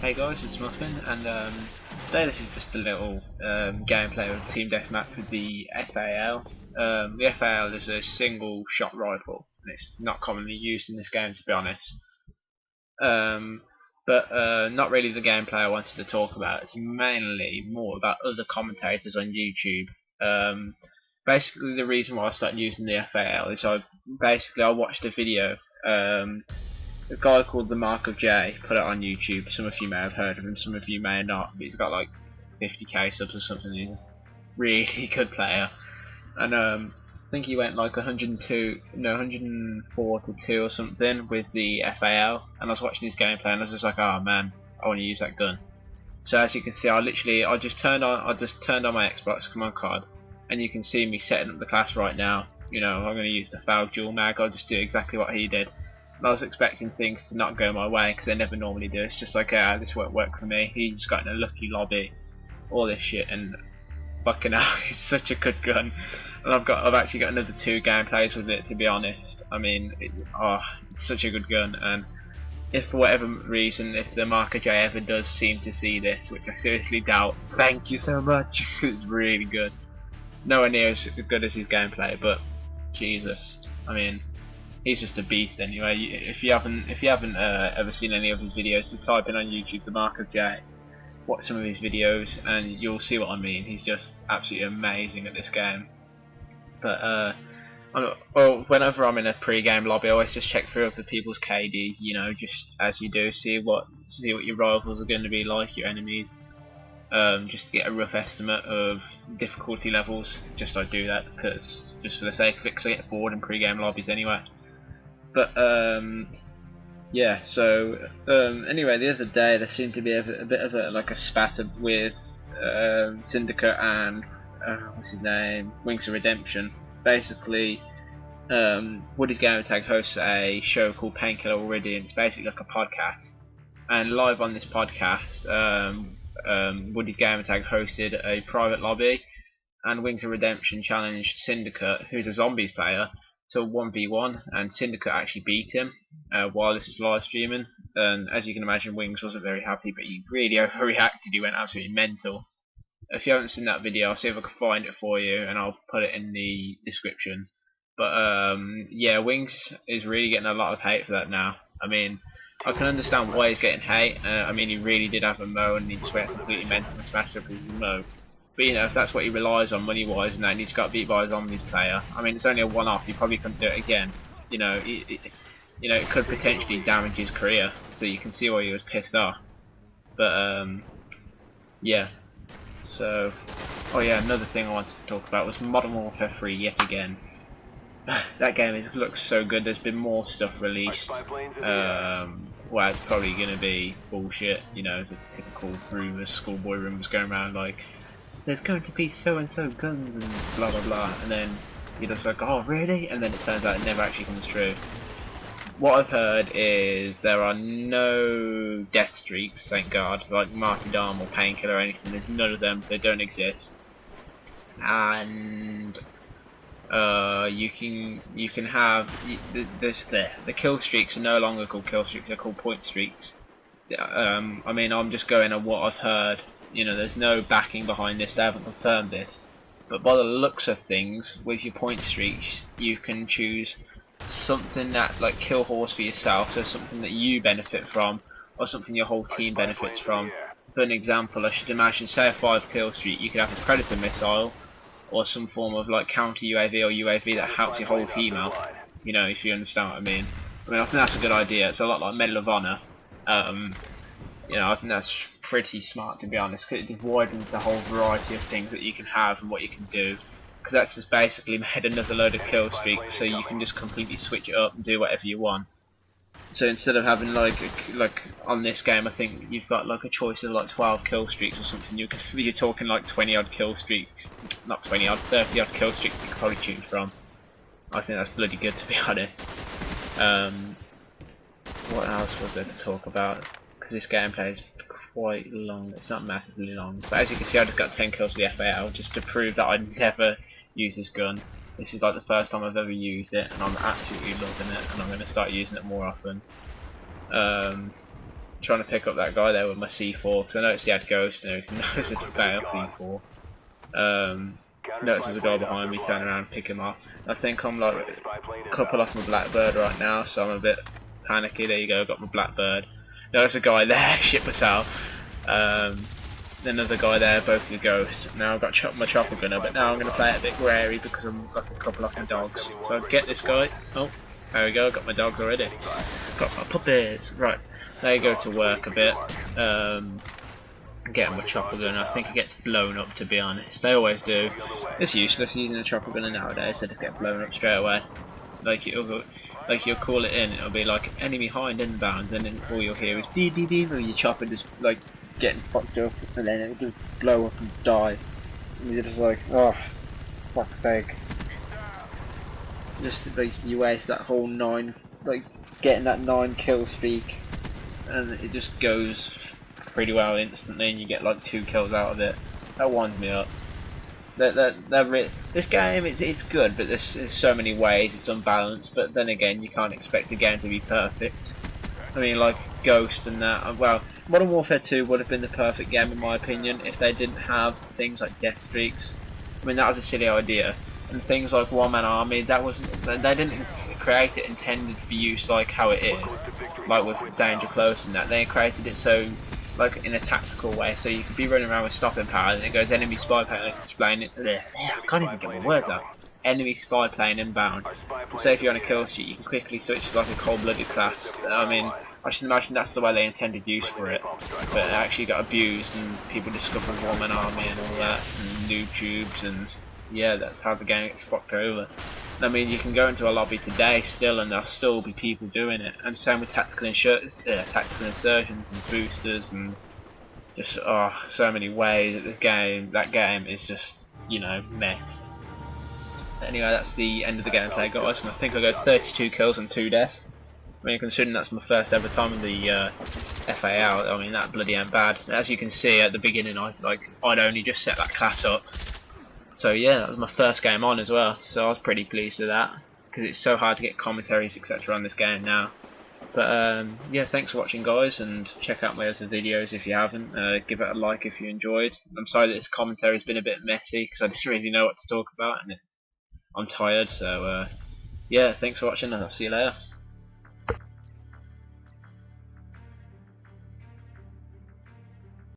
Hey guys, it's Muffin, and today this is just a little gameplay of Team Deathmatch with the FAL. The FAL is a single shot rifle, and it's not commonly used in this game, to be honest. But not really the gameplay I wanted to talk about. It's mainly more about other commentators on YouTube. Basically, the reason why I started using the FAL is I watched a video. A guy called the mw3 put it on YouTube. Some of you may have heard of him, some of you may not. But he's got like 50k subs or something. He's a really good player, and I think he went like 104 to 2 or something with the FAL. And I was watching his gameplay, and I was just like, oh man, I want to use that gun. So as you can see, I just turned on my Xbox command card, and you can see me setting up the class right now. You know, I'm going to use the FAL dual mag. I'll just do exactly what he did. I was expecting things to not go my way because they never normally do. It's just like, this won't work for me. He's got in a lucky lobby, all this shit, and fucking hell, it's such a good gun. And I've actually got another 2 gameplays with it, to be honest. I mean, it's such a good gun. And if for whatever reason, if the mw3 ever does seem to see this, which I seriously doubt, thank you so much. It's really good. Nowhere near as good as his gameplay, but Jesus, I mean, he's just a beast anyway. If you haven't ever seen any of his videos, just type in on YouTube the mw3, watch some of his videos, and you'll see what I mean. He's just absolutely amazing at this game. But well, whenever I'm in a pre-game lobby, I always just check through other people's KD. You know, just as you do, see what your rivals are going to be like, your enemies. Just to get a rough estimate of difficulty levels. Just I do that because just for the sake of it, because I get bored in pre-game lobbies anyway. But yeah, so anyway, the other day there seemed to be a bit of a spatter with Syndicate and what's his name, Wings of Redemption. Basically, Woody's Gamer Tag hosts a show called Painkiller already, and it's basically like a podcast. And live on this podcast, Woody's Gamer Tag hosted a private lobby, and Wings of Redemption challenged Syndicate, who's a zombies player, to 1v1, and Syndicate actually beat him while this was live streaming. And as you can imagine, Wings wasn't very happy, but he really overreacted. He went absolutely mental. If you haven't seen that video, I'll see if I can find it for you, and I'll put it in the description. But yeah, Wings is really getting a lot of hate for that now. I mean, I can understand why he's getting hate. I mean, he really did have a mow, and he just went completely mental and smashed up his mow. But you know, if that's what he relies on money-wise, and then he's got beat by a zombies player, I mean, it's only a one-off. He probably couldn't do it again. You know, it could potentially damage his career. So you can see why he was pissed off. But yeah. So, oh yeah, another thing I wanted to talk about was Modern Warfare 3 yet again. That game looks so good. There's been more stuff released. Well, it's probably going to be bullshit. You know, the typical rumours, schoolboy rumours going around like, there's going to be so and so guns and blah blah blah, and then you're just like, oh really? And then it turns out it never actually comes true. What I've heard is there are no death streaks, thank God, like martyrdom or painkiller or anything. There's none of them. They don't exist. And you can have the kill streaks are no longer called kill streaks. They're called point streaks. I mean, I'm just going on what I've heard. You know, there's no backing behind this, they haven't confirmed this. But by the looks of things, with your point streaks, you can choose something that, like, kill horse for yourself, so something that you benefit from, or something your whole team benefits from. For an example, I should imagine, say a 5 kill streak, you could have a predator missile, or some form of, like, counter UAV or UAV that helps your whole team out. You know, if you understand what I mean. I think that's a good idea. It's a lot like Medal of Honor. You know, I think that's pretty smart, to be honest, because it widens the whole variety of things that you can have and what you can do. Because that's just basically made another load of kill streaks, so you can just completely switch it up and do whatever you want. So instead of having like on this game, I think you've got like a choice of like 12 kill streaks or something. You're talking like 20 odd kill streaks, not 20 odd, 30 odd kill streaks you can probably choose from. I think that's bloody good, to be honest. What else was there to talk about? Because this gameplay is quite long. It's not massively long, but as you can see, I just got 10 kills with the FAL just to prove that I'd never use this gun. This is like the first time I've ever used it, and I'm absolutely loving it, and I'm going to start using it more often. trying to pick up that guy there with my C4 because I noticed he had ghost and everything. Noticed it's a FAL C4. Notice there's a guy behind me, turn around, pick him up. I think I'm like a couple off my Blackbird right now, so I'm a bit panicky. There you go, got my Blackbird. Notice a guy there, shit myself. Another guy there, both with ghost. Now I've got my chopper gunner, but now I'm going to play it a bit wary because I'm got a couple off my dogs. So I get this guy. Oh, there we go, got my dogs already. Got my puppies. Right, they go to work a bit. Getting my chopper gunner. I think it gets blown up, to be honest. They always do. It's useless using a chopper gunner nowadays, so just get blown up straight away. Like you'll call it in, it'll be like enemy hind inbound, and then all you'll hear is beep beep beep, and your chopper just like getting fucked up, and then it'll just blow up and die. And you're just like, oh, fuck's sake. Just like you waste that whole 9, like getting that 9 kill streak, and it just goes pretty well instantly, and you get like 2 kills out of it. That winds me up. This game, it's good, but there's so many ways, it's unbalanced. But then again, you can't expect the game to be perfect. I mean, like Ghost and that. Well, Modern Warfare 2 would have been the perfect game in my opinion if they didn't have things like death streaks. I mean, that was a silly idea. And things like One Man Army, that wasn't. They didn't create it intended for use like how it is, like with Danger Close and that. They created it so, like in a tactical way, so you could be running around with stopping power, and it goes enemy spy plane. I can explain it. I can't even get my words out. Enemy spy plane inbound. So if you're on a kill streak, you can quickly switch to like a cold-blooded class. I mean, I should imagine that's the way they intended use for it, but it actually got abused, and people discovered One Man Army and all that, and noob tubes, and yeah, that's how the game gets fucked over. I mean, you can go into a lobby today still, and there'll still be people doing it. And same with tactical insertions and boosters, and just so many ways that that game is just, you know, mess. Anyway, that's the end of the gameplay, guys. And I think I got 32 kills and 2 deaths. I mean, considering that's my first ever time in the FAL, I mean that bloody ain't bad. As you can see at the beginning, I'd only just set that class up. So yeah, that was my first game on as well, so I was pretty pleased with that, because it's so hard to get commentaries etc on this game now. But yeah, thanks for watching guys, and check out my other videos if you haven't. Give it a like if you enjoyed. I'm sorry that this commentary's been a bit messy, because I didn't really know what to talk about, and I'm tired, so yeah, thanks for watching, and I'll see you later.